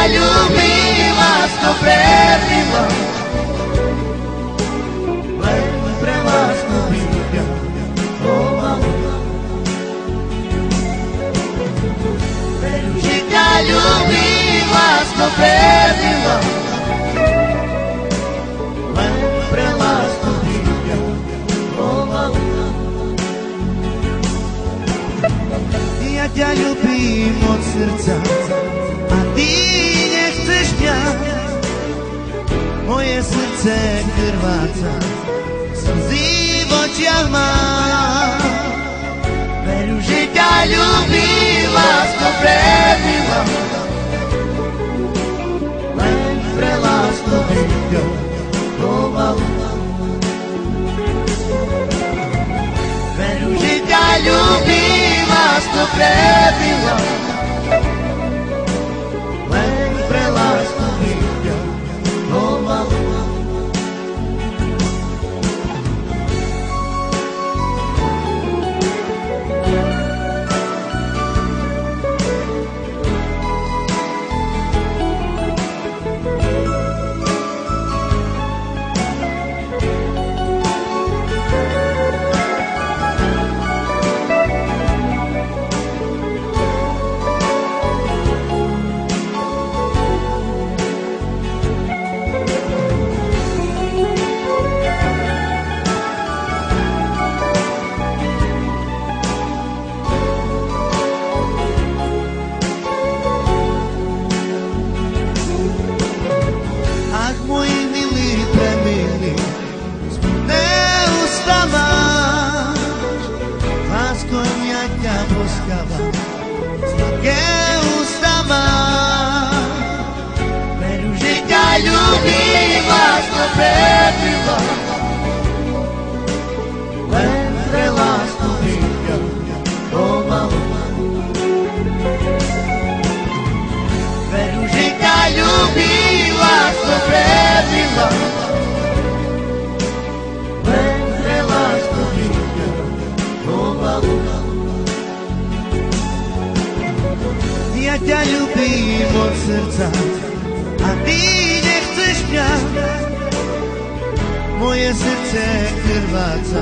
ľúbila, to prebila, len pre lásku bytia, veru, že ťa ľúbila, to prebila, len pre lásku bytia, ja ťa ľúbim od srdca a ty nechceš mňa, moje srdce krváca, slzy v očiach mám. Veru, že ťa ľúbim, lásko prebila, len pre lásku bytia pomalu. Veru, že ťa ľúbim, lásko prebila, len pre lásku bytia pomalu. Veru, že ťa ľúbim, lásko prebila, len pre lásku bytia pomalu. Veru, že ťa ľúbim, lásko prebila, len pre lásku bytia pomalu. Ja ťa ľúbim od srdca a ty nechceš mňa, moje srdce krváca,